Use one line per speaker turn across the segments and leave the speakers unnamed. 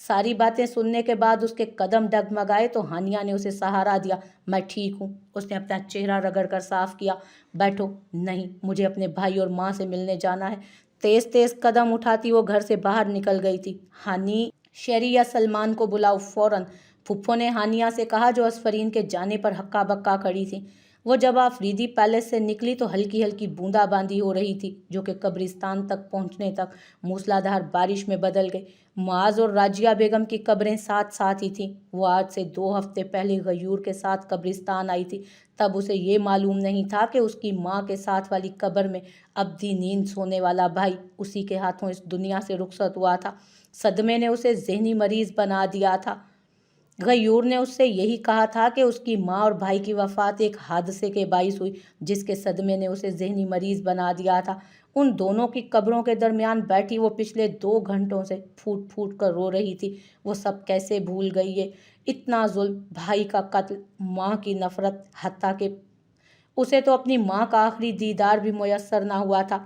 ساری باتیں سننے کے بعد اس کے قدم ڈگمگائے تو ہانیہ نے اسے سہارا دیا۔ میں ٹھیک ہوں، اس نے اپنا چہرہ رگڑ کر صاف کیا۔ بیٹھو۔ نہیں، مجھے اپنے بھائی اور ماں سے ملنے جانا ہے۔ تیز تیز قدم اٹھاتی وہ گھر سے باہر نکل گئی تھی۔ ہانی، شیری یا سلمان کو بلاؤ فوراً، پھپھو نے ہانیہ سے کہا جو اسفرین کے جانے پر ہکا بکا کھڑی تھی۔ وہ جب آفریدی پیلس سے نکلی تو ہلکی ہلکی بوندا باندی ہو رہی تھی جو کہ قبرستان تک پہنچنے تک موسلادھار بارش میں بدل گئی۔ معاذ اور راجیہ بیگم کی قبریں ساتھ ساتھ ہی تھیں۔ وہ آج سے 2 ہفتے پہلے غیور کے ساتھ قبرستان آئی تھی۔ تب اسے یہ معلوم نہیں تھا کہ اس کی ماں کے ساتھ والی قبر میں ابدی نیند سونے والا بھائی اسی کے ہاتھوں اس دنیا سے رخصت ہوا تھا۔ صدمے نے اسے ذہنی مریض بنا دیا تھا۔ غیور نے اس سے یہی کہا تھا کہ اس کی ماں اور بھائی کی وفات ایک حادثے کے باعث ہوئی جس کے صدمے نے اسے ذہنی مریض بنا دیا تھا۔ ان دونوں کی قبروں کے درمیان بیٹھی وہ پچھلے 2 گھنٹوں سے پھوٹ پھوٹ کر رو رہی تھی۔ وہ سب کیسے بھول گئی ہے؟ اتنا ظلم، بھائی کا قتل، ماں کی نفرت، حتیٰ کہ اسے تو اپنی ماں کا آخری دیدار بھی میسر نہ ہوا تھا۔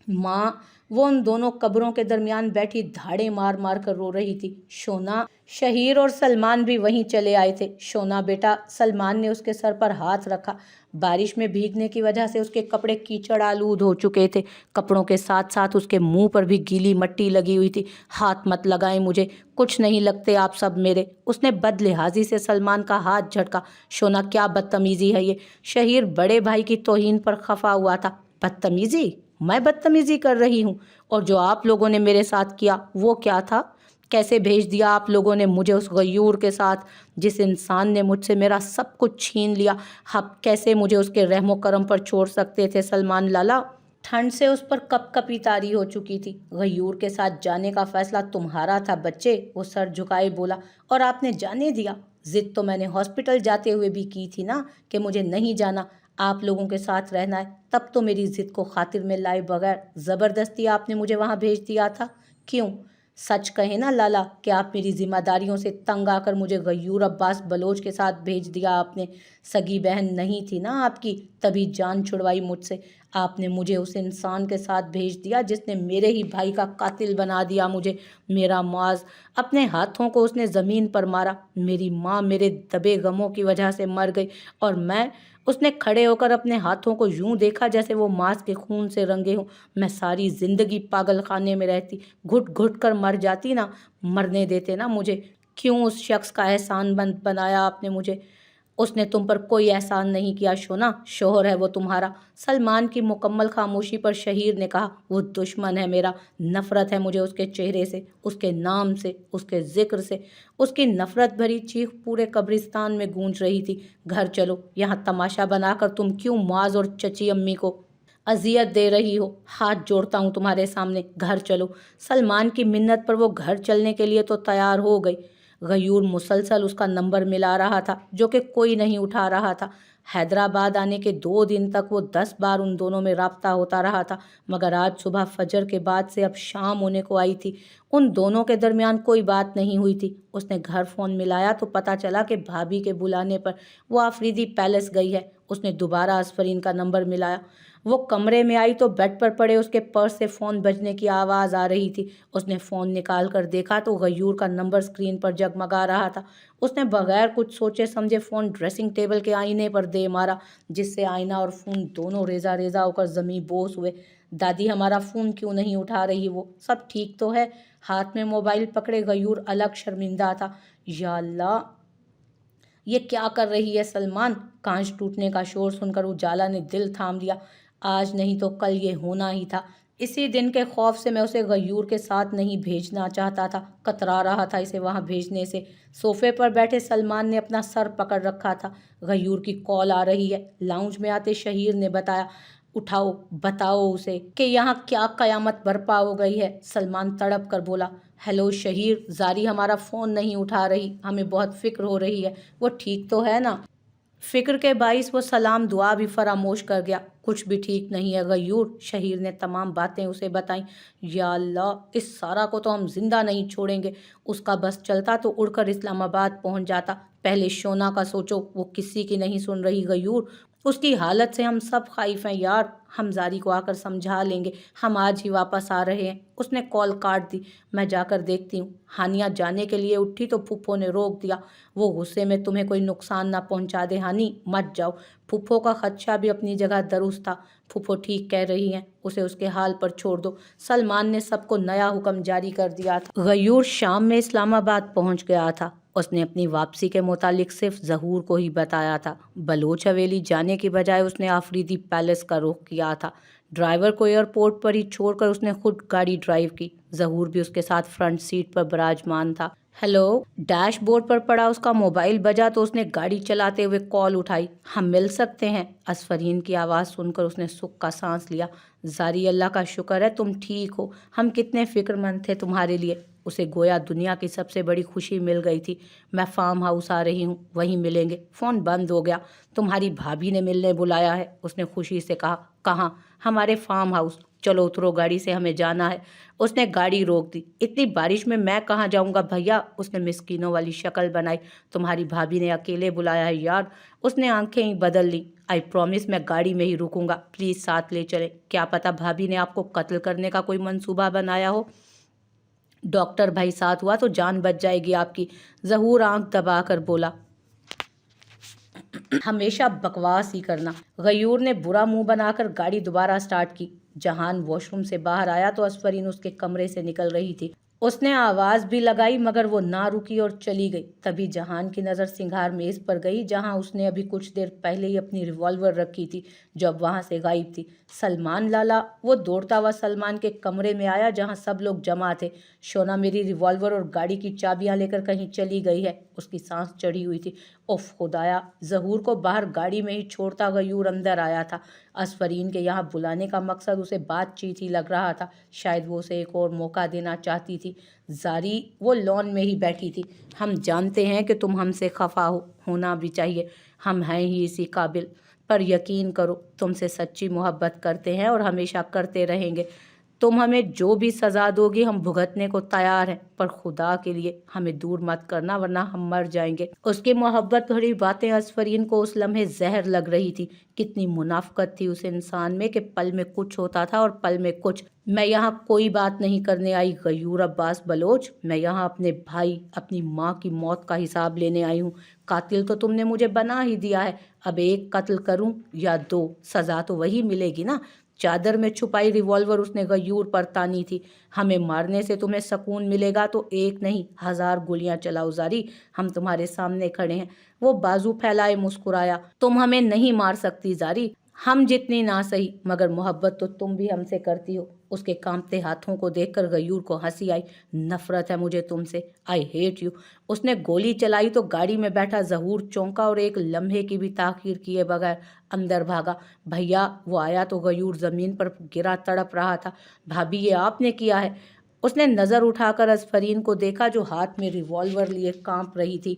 ماں، وہ ان دونوں قبروں کے درمیان بیٹھی دھاڑے مار مار کر رو رہی تھی۔ شونا، شہیر اور سلمان بھی وہیں چلے آئے تھے۔ شونا بیٹا، سلمان نے اس کے سر پر ہاتھ رکھا۔ بارش میں بھیگنے کی وجہ سے اس کے کپڑے کیچڑ آلود ہو چکے تھے۔ کپڑوں کے ساتھ ساتھ اس کے منہ پر بھی گیلی مٹی لگی ہوئی تھی۔ ہاتھ مت لگائیں مجھے، کچھ نہیں لگتے آپ سب میرے۔ اس نے بد لحاظی سے سلمان کا ہاتھ جھٹکا۔ شونا، کیا بدتمیزی ہے یہ؟ شہیر بڑے بھائی کی توہین پر خفا ہوا تھا۔ بدتمیزی؟ میں بدتمیزی کر رہی ہوں؟ اور جو آپ لوگوں نے میرے ساتھ کیا وہ کیا تھا؟ کیسے بھیج دیا آپ لوگوں نے مجھے اس غیور کے ساتھ جس انسان نے مجھ سے میرا سب کچھ چھین لیا؟ آپ کیسے مجھے اس کے رحم و کرم پر چھوڑ سکتے تھے سلمان لالا؟ ٹھنڈ سے اس پر کپ کپی طاری ہو چکی تھی۔ غیور کے ساتھ جانے کا فیصلہ تمہارا تھا بچے، وہ سر جھکائے بولا، اور آپ نے جانے دیا؟ ضد تو میں نے ہاسپٹل جاتے ہوئے بھی کی تھی نا کہ مجھے نہیں جانا، آپ لوگوں کے ساتھ رہنا ہے۔ تب تو میری ضد کو خاطر میں لائے بغیر زبردستی آپ نے مجھے وہاں بھیج دیا تھا۔ کیوں؟ سچ کہیں نا لالا کہ آپ میری ذمہ داریوں سے تنگ آ کر مجھے غیور عباس بلوچ کے ساتھ بھیج دیا آپ نے۔ سگی بہن نہیں تھی نا آپ کی، تبھی جان چھڑوائی مجھ سے۔ آپ نے مجھے اس انسان کے ساتھ بھیج دیا جس نے میرے ہی بھائی کا قاتل بنا دیا مجھے۔ میرا معاذ، اپنے ہاتھوں کو اس نے زمین پر مارا۔ میری ماں میرے دبے غموں کی وجہ سے مر گئی اور میں، اس نے کھڑے ہو کر اپنے ہاتھوں کو یوں دیکھا جیسے وہ معاذ کے خون سے رنگے ہوں۔ میں ساری زندگی پاگل خانے میں رہتی، گھٹ گھٹ کر مر جاتی نا، مرنے دیتے نا مجھے۔ کیوں اس شخص کا احسان مند بنایا آپ نے مجھے؟ اس نے تم پر کوئی احسان نہیں کیا شونا، شوہر ہے وہ تمہارا۔ سلمان کی مکمل خاموشی پر شہیر نے کہا، وہ دشمن ہے میرا، نفرت ہے مجھے اس کے چہرے سے، اس کے نام سے، اس کے ذکر سے۔ اس کی نفرت بھری چیخ پورے قبرستان میں گونج رہی تھی۔ گھر چلو، یہاں تماشا بنا کر تم کیوں معاذ اور چچی امی کو اذیت دے رہی ہو؟ ہاتھ جوڑتا ہوں تمہارے سامنے، گھر چلو۔ سلمان کی منت پر وہ گھر چلنے کے لیے تو تیار ہو گئی۔ غیور مسلسل اس کا نمبر ملا رہا تھا جو کہ کوئی نہیں اٹھا رہا تھا۔ حیدرآباد آنے کے 2 دن تک وہ 10 بار ان دونوں میں رابطہ ہوتا رہا تھا، مگر آج صبح فجر کے بعد سے اب شام ہونے کو آئی تھی، ان دونوں کے درمیان کوئی بات نہیں ہوئی تھی۔ اس نے گھر فون ملایا تو پتہ چلا کہ بھابھی کے بلانے پر وہ آفریدی پیلس گئی ہے۔ اس نے دوبارہ اسفرین کا نمبر ملایا۔ وہ کمرے میں آئی تو بیڈ پر پڑے اس کے پرس سے فون بجنے کی آواز آ رہی تھی۔ اس نے فون نکال کر دیکھا تو غیور کا نمبر سکرین پر جگمگا رہا تھا۔ اس نے بغیر کچھ سوچے سمجھے فون ڈریسنگ ٹیبل کے آئینے پر دے مارا، جس سے آئینہ اور فون دونوں ریزہ ریزہ ہو کر زمیں بوس ہوئے۔ دادی، ہمارا فون کیوں نہیں اٹھا رہی وہ؟ سب ٹھیک تو ہے؟ ہاتھ میں موبائل پکڑے غیور الگ شرمندہ تھا۔ یا اللہ، یہ کیا کر رہی ہے سلمان؟ کانچ ٹوٹنے کا شور سن کر اجالا نے دل تھام لیا۔ آج نہیں تو کل یہ ہونا ہی تھا۔ اسی دن کے خوف سے میں اسے غیور کے ساتھ نہیں بھیجنا چاہتا تھا، کترا رہا تھا اسے وہاں بھیجنے سے۔ صوفے پر بیٹھے سلمان نے اپنا سر پکڑ رکھا تھا۔ غیور کی کال آ رہی ہے، لاؤنج میں آتے شہیر نے بتایا۔ اٹھاؤ، بتاؤ اسے کہ یہاں کیا قیامت برپا ہو گئی ہے۔ سلمان تڑپ کر بولا، ہیلو شہیر، زاری ہمارا فون نہیں اٹھا رہی، ہمیں بہت فکر ہو رہی ہے، وہ ٹھیک تو ہے نا؟ فکر کے باعث وہ سلام دعا بھی فراموش کر گیا۔ کچھ بھی ٹھیک نہیں ہے غیور، شہیر نے تمام باتیں اسے بتائیں۔ یا اللہ، اس سارا کو تو ہم زندہ نہیں چھوڑیں گے۔ اس کا بس چلتا تو اڑ کر اسلام آباد پہنچ جاتا۔ پہلے شونا کا سوچو، وہ کسی کی نہیں سن رہی غیور، اس کی حالت سے ہم سب خائف ہیں یار، ہم زاری کو آ کر سمجھا لیں گے، ہم آج ہی واپس آ رہے ہیں۔ اس نے کال کاٹ دی۔ میں جا کر دیکھتی ہوں۔ ہانیہ جانے کے لیے اٹھی تو پھپھو نے روک دیا۔ وہ غصے میں تمہیں کوئی نقصان نہ پہنچا دے ہانی، مت جاؤ۔ پھپھو کا خدشہ بھی اپنی جگہ درست تھا۔ پھپھو ٹھیک کہہ رہی ہیں، اسے اس کے حال پر چھوڑ دو۔ سلمان نے سب کو نیا حکم جاری کر دیا تھا۔ غیور شام میں اسلام آباد پہنچ گیا تھا۔ اس نے اپنی واپسی کے متعلق صرف ظہور کو ہی بتایا تھا۔ بلوچ حویلی جانے کی بجائے اس نے آفریدی پیلس کا رخ کیا تھا۔ ڈرائیور کو ایئرپورٹ پر ہی چھوڑ کر اس نے خود گاڑی ڈرائیو کی۔ ظہور بھی اس کے ساتھ فرنٹ سیٹ پر براجمان تھا۔ ہیلو، ڈیش بورڈ پر پڑا اس کا موبائل بجا تو اس نے گاڑی چلاتے ہوئے کال اٹھائی۔ ہم مل سکتے ہیں؟ اسفرین کی آواز سن کر اس نے سکھ کا سانس لیا۔ زاری، اللہ کا شکر ہے تم ٹھیک ہو، ہم کتنے فکر مند تھے تمہارے لیے۔ اسے گویا دنیا کی سب سے بڑی خوشی مل گئی تھی۔ میں فارم ہاؤس آ رہی ہوں، وہیں ملیں گے۔ فون بند ہو گیا۔ تمہاری بھابھی نے ملنے بلایا ہے، اس نے خوشی سے کہا۔ کہاں؟ ہمارے فارم ہاؤس۔ چلو اترو گاڑی سے، ہمیں جانا ہے۔ اس نے گاڑی روک دی۔ اتنی بارش میں کہاں جاؤں گا بھیا، اس نے مسکینوں والی شکل بنائی۔ تمہاری بھابھی نے اکیلے بلایا ہے یار، اس نے آنکھیں ہی بدل لیں۔ آئی پرومس میں گاڑی میں ہی رکوں گا، پلیز ساتھ لے چلیں۔ کیا پتا بھابھی نے آپ کو قتل کرنے کا کوئی منصوبہ بنایا ہو۔ ڈاکٹر بھائی ساتھ ہوا تو جان بچ جائے گی آپ کی۔ ظہور آنکھ دبا کر بولا۔ ہمیشہ بکواس ہی کرنا۔ غیور نے برا منہ بنا کر گاڑی دوبارہ سٹارٹ کی۔ جہان واش روم سے باہر آیا تو اسفرین اس کے کمرے سے نکل رہی تھی۔ اس نے آواز بھی لگائی مگر وہ نہ رکی اور چلی گئی۔ تبھی جہان کی نظر سنگھار میز پر گئی جہاں اس نے ابھی کچھ دیر پہلے ہی اپنی ریوالور رکھی تھی جو اب وہاں سے غائب تھی۔ سلمان لالا۔ وہ دوڑتا ہوا سلمان کے کمرے میں آیا جہاں سب لوگ جمع تھے۔ شونا میری ریوالور اور گاڑی کی چابیاں لے کر کہیں چلی گئی ہے، اس کی سانس چڑھی ہوئی تھی۔ اف خدایا! ظہور کو باہر گاڑی میں ہی چھوڑتا غیور اندر آیا تھا۔ اسفرین کے یہاں بلانے کا مقصد اسے بات چیت ہی لگ رہا تھا، شاید وہ اسے ایک اور موقع دینا چاہتی تھی۔ زاری، وہ لان میں ہی بیٹھی تھی۔ ہم جانتے ہیں کہ تم ہم سے خفا ہو، ہونا بھی چاہیے، ہم ہیں ہی اسی قابل، پر یقین کرو تم سے سچی محبت کرتے ہیں اور ہمیشہ کرتے رہیں گے۔ تم ہمیں جو بھی سزا دو گی ہم بھگتنے کو تیار ہیں، پر خدا کے لیے ہمیں دور مت کرنا ورنہ ہم مر جائیں گے۔ اس کی محبت بھری باتیں اسفرین کو اس لمحے زہر لگ رہی تھی۔ کتنی منافقت تھی اس انسان میں کہ پل میں کچھ ہوتا تھا اور پل میں کچھ۔ میں یہاں کوئی بات نہیں کرنے آئی غیور عباس بلوچ، میں یہاں اپنے بھائی، اپنی ماں کی موت کا حساب لینے آئی ہوں۔ قاتل تو تم نے مجھے بنا ہی دیا ہے، اب ایک قتل کروں یا دو، سزا تو وہی ملے گی نا۔ چادر میں چھپائی ریوالور اس نے غیور پر تانی تھی۔ ہمیں مارنے سے تمہیں سکون ملے گا تو ایک نہیں 1000 گولیاں چلاؤ زاری، ہم تمہارے سامنے کھڑے ہیں۔ وہ بازو پھیلائے مسکرایا۔ تم ہمیں نہیں مار سکتی زاری، ہم جتنی نہ سہی، مگر محبت تو تم بھی ہم سے کرتی ہو۔ اس کے کانپتے ہاتھوں کو دیکھ کر غیور کو ہنسی آئی۔ نفرت ہے مجھے تم سے، آئی ہیٹ یو۔ اس نے گولی چلائی تو گاڑی میں بیٹھا ظہور چونکا اور ایک لمحے کی بھی تاخیر کیے بغیر اندر بھاگا۔ بھیا! وہ آیا تو غیور زمین پر گرا تڑپ رہا تھا۔ بھابھی، یہ آپ نے کیا ہے؟ اس نے نظر اٹھا کر اسفرین کو دیکھا جو ہاتھ میں ریوالور لیے کانپ رہی تھی۔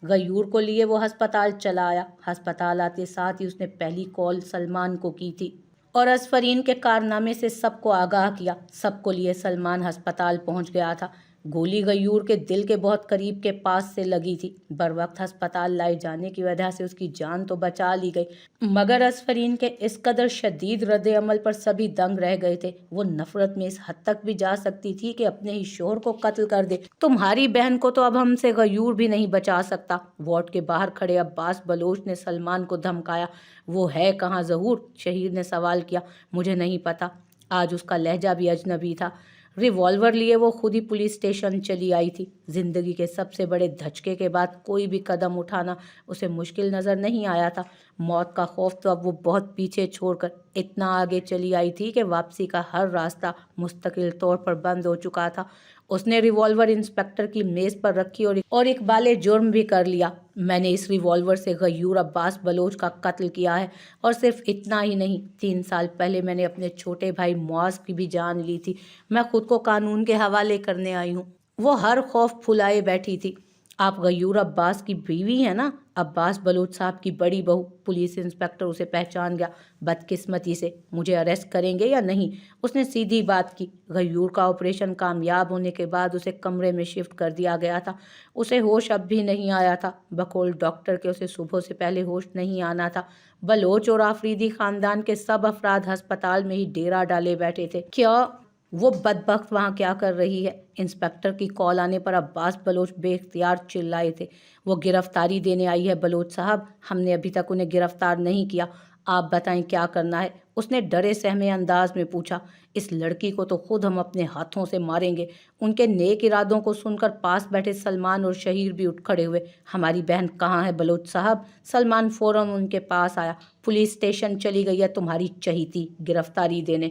غیور کو لیے وہ ہسپتال چلا آیا۔ ہسپتال آتے ساتھ ہی اس نے پہلی کال سلمان کو کی تھی اور اسفرین کے کارنامے سے سب کو آگاہ کیا۔ سب کو لیے سلمان ہسپتال پہنچ گیا تھا۔ گولی غیور کے دل کے بہت قریب کے پاس سے لگی تھی۔ بروقت ہسپتال لائے جانے کی وجہ سے اس کی جان تو بچا لی گئی، مگر اسفرین کے اس قدر شدید رد عمل پر سبھی دنگ رہ گئے تھے۔ وہ نفرت میں اس حد تک بھی جا سکتی تھی کہ اپنے ہی شوہر کو قتل کر دے۔ تمہاری بہن کو تو اب ہم سے غیور بھی نہیں بچا سکتا، وارڈ کے باہر کھڑے عباس بلوچ نے سلمان کو دھمکایا۔ وہ ہے کہاں ظہور؟ شہیر نے سوال کیا۔ مجھے نہیں پتا۔ آج اس کا لہجہ بھی اجنبی تھا۔ ریوالور لیے وہ خود ہی پولیس اسٹیشن چلی آئی تھی۔ زندگی کے سب سے بڑے دھچکے کے بعد کوئی بھی قدم اٹھانا اسے مشکل نظر نہیں آیا تھا۔ موت کا خوف تو اب وہ بہت پیچھے چھوڑ کر اتنا آگے چلی آئی تھی کہ واپسی کا ہر راستہ مستقل طور پر بند ہو چکا تھا۔ اس نے ریوالور انسپکٹر کی میز پر رکھی اور اقبال جرم بھی کر لیا۔ میں نے اس ریوالور سے غیور عباس بلوچ کا قتل کیا ہے، اور صرف اتنا ہی نہیں، 3 سال پہلے میں نے اپنے چھوٹے بھائی معاذ کی بھی جان لی تھی۔ میں خود کو قانون کے حوالے کرنے آئی ہوں۔ وہ ہر خوف پھلائے بیٹھی تھی۔ آپ غیور عباس کی بیوی ہیں نا؟ عباس بلوچ صاحب کی بڑی بہو۔ پولیس انسپکٹر اسے پہچان گیا۔ بدقسمتی سے مجھے اریسٹ کریں گے یا نہیں؟ اس نے سیدھی بات کی۔ غیور کا آپریشن کامیاب ہونے کے بعد اسے کمرے میں شفٹ کر دیا گیا تھا۔ اسے ہوش اب بھی نہیں آیا تھا۔ بقول ڈاکٹر کے اسے صبح سے پہلے ہوش نہیں آنا تھا۔ بلوچ اور آفریدی خاندان کے سب افراد ہسپتال میں ہی ڈیرا ڈالے بیٹھے تھے۔ کیا وہ بدبخت وہاں کیا کر رہی ہے؟ انسپکٹر کی کال آنے پر عباس بلوچ بے اختیار چلائے تھے۔ وہ گرفتاری دینے آئی ہے بلوچ صاحب، ہم نے ابھی تک انہیں گرفتار نہیں کیا، آپ بتائیں کیا کرنا ہے؟ اس نے ڈرے سہمے انداز میں پوچھا۔ اس لڑکی کو تو خود ہم اپنے ہاتھوں سے ماریں گے۔ ان کے نیک ارادوں کو سن کر پاس بیٹھے سلمان اور شہیر بھی اٹھ کھڑے ہوئے۔ ہماری بہن کہاں ہے بلوچ صاحب؟ سلمان فوراً ان کے پاس آیا۔ پولیس اسٹیشن چلی گئی ہے تمہاری چہیتی گرفتاری دینے۔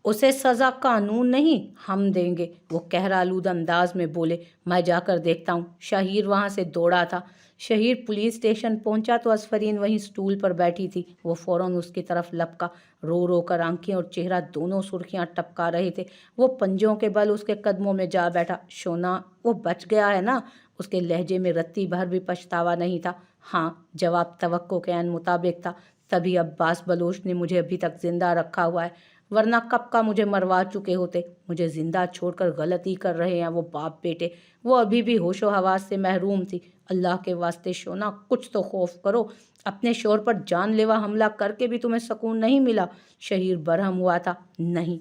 اسے سزا قانون نہیں ہم دیں گے، وہ قہر آلود انداز میں بولے۔ میں جا کر دیکھتا ہوں۔ شہیر وہاں سے دوڑا تھا۔ شہیر پولیس اسٹیشن پہنچا تو اسفرین وہیں سٹول پر بیٹھی تھی۔ وہ فوراً اس کی طرف لپکا، رو رو کر آنکھیں اور چہرہ دونوں سرخیاں ٹپکا رہے تھے۔ وہ پنجوں کے بل اس کے قدموں میں جا بیٹھا۔ شونا وہ بچ گیا ہے نا؟ اس کے لہجے میں رتی بھر بھی پچھتاوا نہیں تھا۔ ہاں، جواب توقع کے عین مطابق تھا۔ تبھی عباس بلوچ نے مجھے ابھی تک زندہ رکھا ہوا ہے، ورنہ کب کا مجھے مروا چکے ہوتے۔ مجھے زندہ چھوڑ کر غلطی کر رہے ہیں وہ باپ بیٹے۔ وہ ابھی بھی ہوش و حواس سے محروم تھی۔ اللہ کے واسطے شونا کچھ تو خوف کرو، اپنے شوہر پر جان لیوا حملہ کر کے بھی تمہیں سکون نہیں ملا؟ شہیر برہم ہوا تھا۔ نہیں،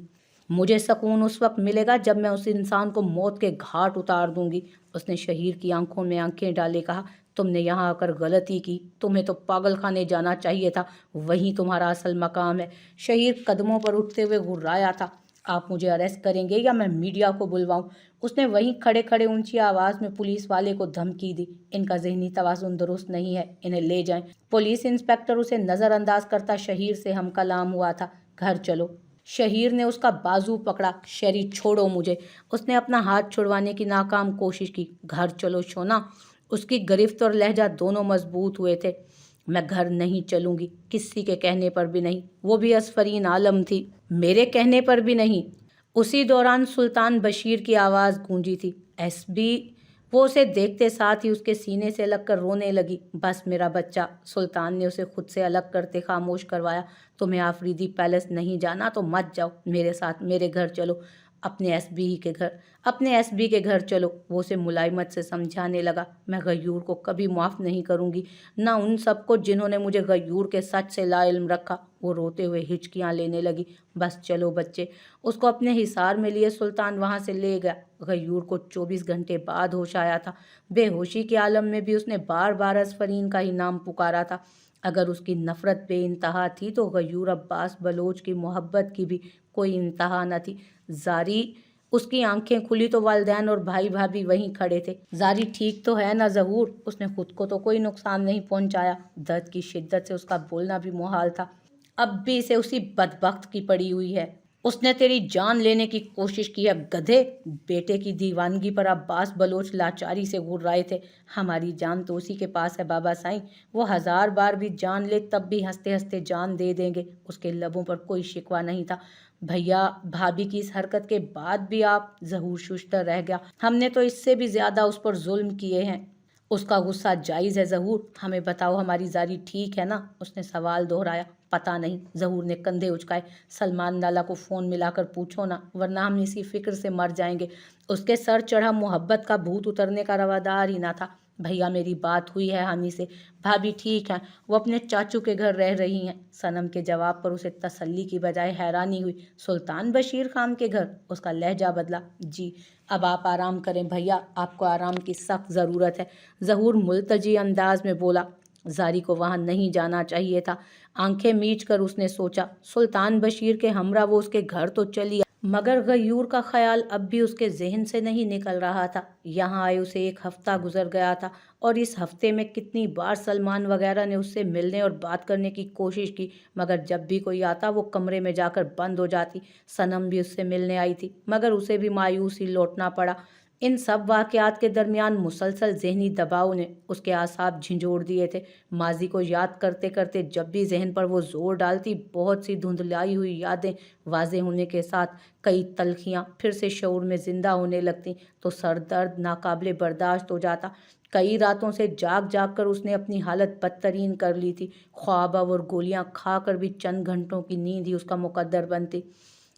مجھے سکون اس وقت ملے گا جب میں اس انسان کو موت کے گھاٹ اتار دوں گی۔ اس نے شہیر کی آنکھوں میں آنکھیں ڈالے کہا، تم نے یہاں آ کر غلطی کی، تمہیں تو پاگل خانے جانا چاہیے تھا، وہیں تمہارا اصل مقام ہے۔ شہیر قدموں پر اٹھتے ہوئے گھرایا تھا۔ آپ مجھے اریسٹ کریں گے یا میں میڈیا کو بلواؤں؟ اس نے وہیں کھڑے کھڑے اونچی آواز میں پولیس والے کو دھمکی دی۔ ان کا ذہنی توازن درست نہیں ہے، انہیں لے جائیں۔ پولیس انسپکٹر اسے نظر انداز کرتا شہیر سے ہم کلام ہوا تھا، گھر چلو۔ شہیر نے اس کا بازو پکڑا۔ شہری چھوڑو مجھے۔ اس نے اپنا ہاتھ چھڑوانے کی ناکام کوشش کی۔ گھر چلو شونا۔ اس کی گرفت اور لہجہ دونوں مضبوط ہوئے تھے۔ میں گھر نہیں چلوں گی، کسی کے کہنے پر بھی نہیں۔ وہ بھی اسفرین عالم تھی، میرے کہنے پر بھی نہیں۔ اسی دوران سلطان بشیر کی آواز گونجی تھی، ایس بی۔ وہ اسے دیکھتے ساتھ ہی اس کے سینے سے لگ کر رونے لگی۔ بس میرا بچہ، سلطان نے اسے خود سے الگ کرتے خاموش کروایا۔ تمہیں آفریدی پیلس نہیں جانا تو مت جاؤ، میرے ساتھ میرے گھر چلو، اپنے ایس بی کے گھر، اپنے ایس بی کے گھر چلو۔ وہ اسے ملائمت سے سمجھانے لگا، میں غیور کو کبھی معاف نہیں کروں گی، نہ ان سب کو جنہوں نے مجھے غیور کے سچ سے لا علم رکھا۔ وہ روتے ہوئے ہچکیاں لینے لگی۔ بس چلو بچے۔ اس کو اپنے حصار میں لیے سلطان وہاں سے لے گیا۔ غیور کو 24 گھنٹے بعد ہوش آیا تھا۔ بے ہوشی کے عالم میں بھی اس نے بار بار اسفرین کا ہی نام پکارا تھا۔ اگر اس کی نفرت بے انتہا تھی تو غیور عباس بلوچ کی محبت کی بھی کوئی انتہا نہ تھی۔ زاری، اس کی آنکھیں کھلی تو والدین اور بھائی بھابھی وہیں کھڑے تھے۔ زاری ٹھیک تو ہے نا ظہور؟ اس نے خود کو تو کوئی نقصان نہیں پہنچایا؟ درد کی شدت سے اس کا بولنا بھی محال تھا۔ اب بھی اسے اسی بدبخت کی پڑی ہوئی ہے۔ اس نے تیری جان لینے کی کوشش کی ہے گدھے۔ بیٹے کی دیوانگی پر عباس بلوچ لاچاری سے گھر تھے۔ ہماری جان تو اسی کے پاس ہے بابا سائیں، وہ 1000 بار بھی جان لے تب بھی ہنستے ہنستے جان دے دیں گے۔ اس کے لبوں پر کوئی شکوہ نہیں تھا۔ بھیا بھابھی کی اس حرکت کے بعد بھی آپ؟ ظہور ششدر رہ گیا۔ ہم نے تو اس سے بھی زیادہ اس پر ظلم کیے ہیں۔ اس کا غصہ جائز ہے ظہور، ہمیں بتاؤ ہماری زاری ٹھیک ہے نا؟ اس نے سوال دہرایا۔ پتہ نہیں، ظہور نے کندھے اچکائے۔ سلمان لالا کو فون ملا کر پوچھو نا، ورنہ ہم اسی فکر سے مر جائیں گے۔ اس کے سر چڑھا محبت کا بھوت اترنے کا روادار ہی نہ تھا۔ بھیا میری بات ہوئی ہے حامی سے، بھابھی ٹھیک ہیں، وہ اپنے چاچو کے گھر رہ رہی ہیں۔ صنم کے جواب پر اسے تسلی کی بجائے حیرانی ہوئی۔ سلطان بشیر خان کے گھر؟ اس کا لہجہ بدلا۔ جی، اب آپ آرام کریں بھیا، آپ کو آرام کی سخت ضرورت ہے، ظہور ملتجی انداز میں بولا۔ زاری کو وہاں نہیں جانا چاہیے تھا۔ آنکھیں میچ کر اس نے سوچا، سلطان بشیر کے ہمراہ وہ اس کے گھر تو چلی، مگر غیور کا خیال اب بھی اس کے ذہن سے نہیں نکل رہا تھا۔ یہاں آئے اسے 1 ہفتہ گزر گیا تھا، اور اس ہفتے میں کتنی بار سلمان وغیرہ نے اس سے ملنے اور بات کرنے کی کوشش کی، مگر جب بھی کوئی آتا وہ کمرے میں جا کر بند ہو جاتی۔ صنم بھی اس سے ملنے آئی تھی، مگر اسے بھی مایوس ہی لوٹنا پڑا۔ ان سب واقعات کے درمیان مسلسل ذہنی دباؤ نے اس کے اعصاب جھنجھوڑ دیے تھے۔ ماضی کو یاد کرتے کرتے جب بھی ذہن پر وہ زور ڈالتی، بہت سی دھندلائی ہوئی یادیں واضح ہونے کے ساتھ کئی تلخیاں پھر سے شعور میں زندہ ہونے لگتیں تو سر درد ناقابل برداشت ہو جاتا۔ کئی راتوں سے جاگ جاگ کر اس نے اپنی حالت بدترین کر لی تھی۔ خواب اور گولیاں کھا کر بھی چند گھنٹوں کی نیند ہی اس کا مقدر بنتی۔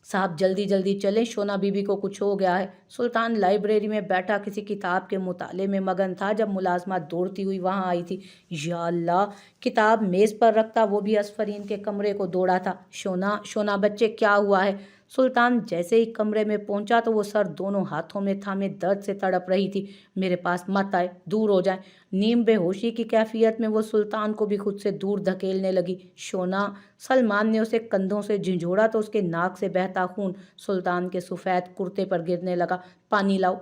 صاحب جلدی جلدی چلیں، شونا بی بی کو کچھ ہو گیا ہے۔ سلطان لائبریری میں بیٹھا کسی کتاب کے مطالعے میں مگن تھا جب ملازمہ دوڑتی ہوئی وہاں آئی تھی۔ یا اللہ! کتاب میز پر رکھتا وہ بھی اسفرین کے کمرے کو دوڑا تھا۔ شونا بچے، کیا ہوا ہے؟ سلطان جیسے ہی کمرے میں پہنچا تو وہ سر دونوں ہاتھوں میں تھامے درد سے تڑپ رہی تھی۔ میرے پاس مت آئے، دور ہو جائیں۔ نیم بے ہوشی کی کیفیت میں وہ سلطان کو بھی خود سے دور دھکیلنے لگی۔ شونا! سلمان نے اسے کندھوں سے جھنجھوڑا تو اس کے ناک سے بہتا خون سلطان کے سفید کرتے پر گرنے لگا۔ پانی لاؤ!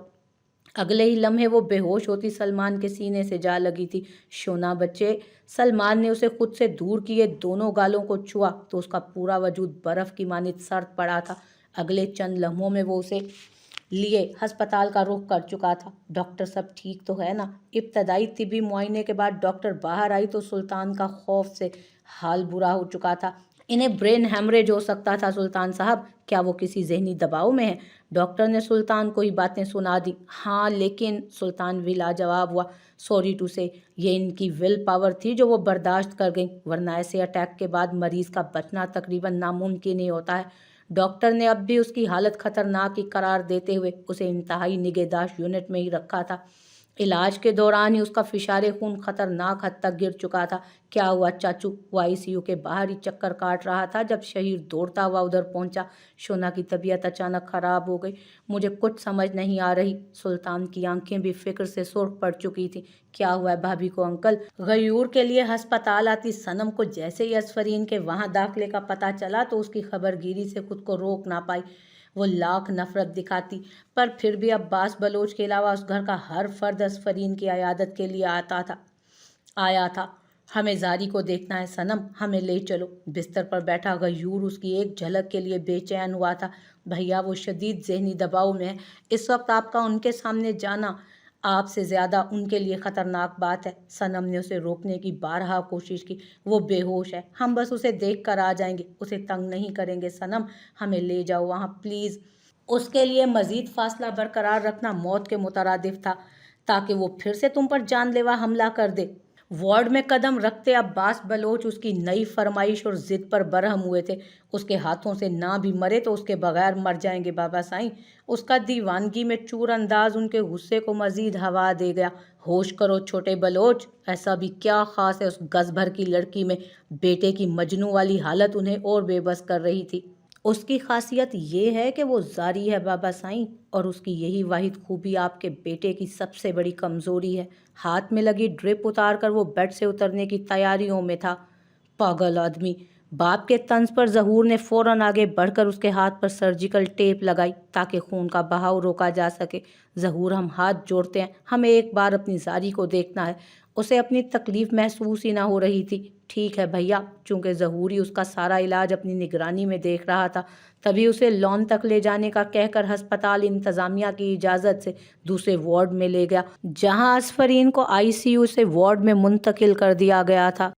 اگلے ہی لمحے وہ بے ہوش ہوتی سلمان کے سینے سے جا لگی تھی۔ شونا بچے! سلمان نے اسے خود سے دور کیے دونوں گالوں کو چھوا تو اس کا پورا وجود برف کی مانند سرد پڑا تھا۔ اگلے چند لمحوں میں وہ اسے لیے ہسپتال کا رخ کر چکا تھا۔ ڈاکٹر سب ٹھیک تو ہے نا؟ ابتدائی طبی معائنے کے بعد ڈاکٹر باہر آئی تو سلطان کا خوف سے حال برا ہو چکا تھا۔ انہیں برین ہیمریج ہو سکتا تھا سلطان صاحب، کیا وہ کسی ذہنی دباؤ میں ہیں؟ ڈاکٹر نے سلطان کو ہی باتیں سنا دی۔ ہاں لیکن سلطان بھی لاجواب ہوا۔ سوری ٹو سے، یہ ان کی ول پاور تھی جو وہ برداشت کر گئیں، ورنہ ایسے اٹیک کے بعد مریض کا بچنا تقریباً ناممکن ہی ہوتا ہے۔ ڈاکٹر نے اب بھی اس کی حالت خطرناک ہی قرار دیتے ہوئے اسے انتہائی نگہداشت یونٹ میں ہی رکھا تھا۔ علاج کے دوران ہی اس کا فشار خون خطرناک حد تک گر چکا تھا۔ کیا ہوا چاچو؟ وہ ICU کے باہر ہی چکر کاٹ رہا تھا جب شہیر دوڑتا ہوا ادھر پہنچا۔ شونا کی طبیعت اچانک خراب ہو گئی۔ مجھے کچھ سمجھ نہیں آ رہی۔ سلطان کی آنکھیں بھی فکر سے سرخ پڑ چکی تھیں۔ کیا ہوا ہے بھابھی کو انکل؟ غیور کے لیے ہسپتال آتی صنم کو جیسے ہی اسفرین کے وہاں داخلے کا پتہ چلا تو اس کی خبر گیری سے خود کو روک نہ پائی۔ وہ لاکھ نفرت دکھاتی پر پھر بھی عباس بلوچ کے علاوہ اس گھر کا ہر فرد اسفرین کی عیادت کے لیے آیا تھا۔ ہمیں زاری کو دیکھنا ہے صنم، ہمیں لے چلو۔ بستر پر بیٹھا غیور اس کی ایک جھلک کے لیے بے چین ہوا تھا۔ بھیا وہ شدید ذہنی دباؤ میں ہے، اس وقت آپ کا ان کے سامنے جانا آپ سے زیادہ ان کے لیے خطرناک بات ہے۔ صنم نے اسے روکنے کی بارہا کوشش کی۔ وہ بے ہوش ہے، ہم بس اسے دیکھ کر آ جائیں گے، اسے تنگ نہیں کریں گے صنم، ہمیں لے جاؤ وہاں پلیز۔ اس کے لیے مزید فاصلہ برقرار رکھنا موت کے مترادف تھا تاکہ وہ پھر سے تم پر جان لیوا حملہ کر دے۔ وارڈ میں قدم رکھتے عباس بلوچ اس کی نئی فرمائش اور ضد پر برہم ہوئے تھے۔ اس کے ہاتھوں سے نہ بھی مرے تو اس کے بغیر مر جائیں گے بابا سائیں۔ اس کا دیوانگی میں چور انداز ان کے غصے کو مزید ہوا دے گیا۔ ہوش کرو چھوٹے بلوچ، ایسا بھی کیا خاص ہے اس گز بھر کی لڑکی میں؟ بیٹے کی مجنوں والی حالت انہیں اور بے بس کر رہی تھی۔ اس کی خاصیت یہ ہے کہ وہ زاری ہے بابا سائیں، اور اس کی یہی واحد خوبی آپ کے بیٹے کی سب سے بڑی کمزوری ہے۔ ہاتھ میں لگی ڈرپ اتار کر وہ بیڈ سے اترنے کی تیاریوں میں تھا۔ پاگل آدمی! باپ کے طنز پر ظہور نے فوراً آگے بڑھ کر اس کے ہاتھ پر سرجیکل ٹیپ لگائی تاکہ خون کا بہاؤ روکا جا سکے۔ ظہور ہم ہاتھ جوڑتے ہیں، ہمیں ایک بار اپنی زاری کو دیکھنا ہے۔ اسے اپنی تکلیف محسوس ہی نہ ہو رہی تھی۔ ٹھیک ہے بھیا۔ چونکہ ظہور ہی اس کا سارا علاج اپنی نگرانی میں دیکھ رہا تھا، تبھی اسے لون تک لے جانے کا کہہ کر ہسپتال انتظامیہ کی اجازت سے دوسرے وارڈ میں لے گیا، جہاں اسفرین کو ICU سے وارڈ میں منتقل کر دیا گیا تھا۔